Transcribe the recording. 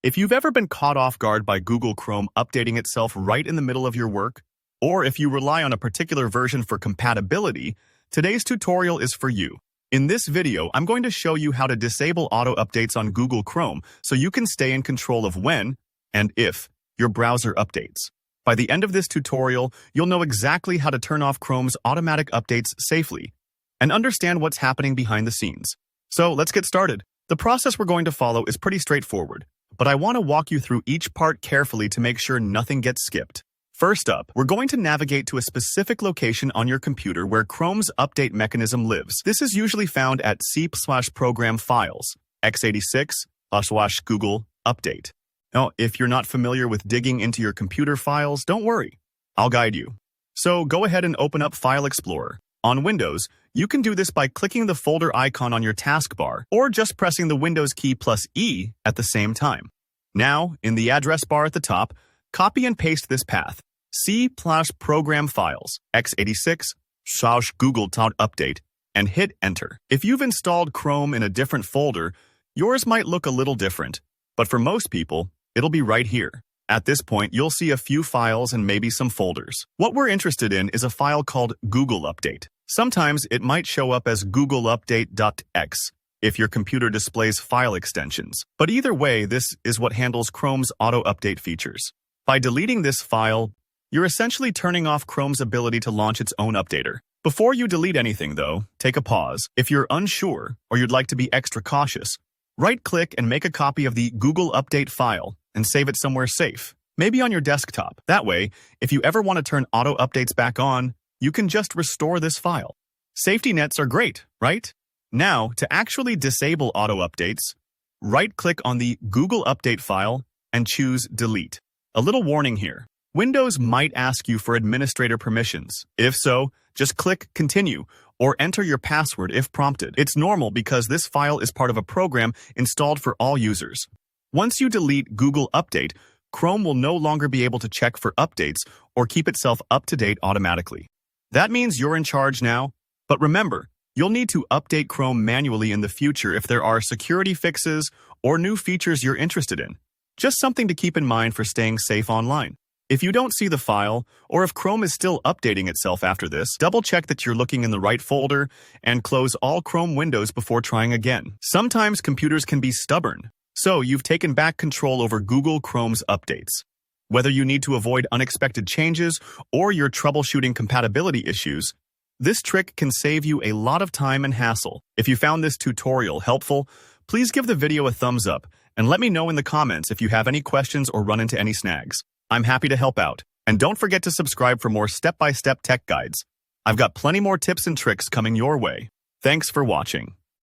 If you've ever been caught off guard by Google Chrome updating itself right in the middle of your work, or if you rely on a particular version for compatibility, today's tutorial is for you. In this video, I'm going to show you how to disable auto updates on Google Chrome so you can stay in control of when and if your browser updates. By the end of this tutorial, you'll know exactly how to turn off Chrome's automatic updates safely and understand what's happening behind the scenes. So let's get started. The process we're going to follow is pretty straightforward, but I want to walk you through each part carefully to make sure nothing gets skipped. First up, we're going to navigate to a specific location on your computer where Chrome's update mechanism lives. This is usually found at C/program files, x86/Google update. Now, if you're not familiar with digging into your computer files, don't worry. I'll guide you. So go ahead and open up File Explorer. On Windows, you can do this by clicking the folder icon on your taskbar or just pressing the Windows key plus E at the same time. Now, in the address bar at the top, copy and paste this path. C/program files, x86/Google update, and hit enter. If you've installed Chrome in a different folder, yours might look a little different, but for most people, it'll be right here. At this point, you'll see a few files and maybe some folders. What we're interested in is a file called Google Update. Sometimes it might show up as googleupdate.x if your computer displays file extensions. But either way, this is what handles Chrome's auto update features. By deleting this file, you're essentially turning off Chrome's ability to launch its own updater. Before you delete anything, though, take a pause. If you're unsure or you'd like to be extra cautious, right-click and make a copy of the Google Update file and save it somewhere safe, maybe on your desktop. That way, if you ever want to turn auto updates back on, you can just restore this file. Safety nets are great, right? Now, to actually disable auto updates, right-click on the Google Update file and choose Delete. A little warning here. Windows might ask you for administrator permissions. If so, just click Continue or enter your password if prompted. It's normal because this file is part of a program installed for all users. Once you delete Google Update, Chrome will no longer be able to check for updates or keep itself up to date automatically. That means you're in charge now, but remember, you'll need to update Chrome manually in the future if there are security fixes or new features you're interested in. Just something to keep in mind for staying safe online. If you don't see the file, or if Chrome is still updating itself after this, double-check that you're looking in the right folder and close all Chrome windows before trying again. Sometimes computers can be stubborn, so you've taken back control over Google Chrome's updates. Whether you need to avoid unexpected changes or you're troubleshooting compatibility issues, this trick can save you a lot of time and hassle. If you found this tutorial helpful, please give the video a thumbs up and let me know in the comments if you have any questions or run into any snags. I'm happy to help out. And don't forget to subscribe for more step-by-step tech guides. I've got plenty more tips and tricks coming your way. Thanks for watching.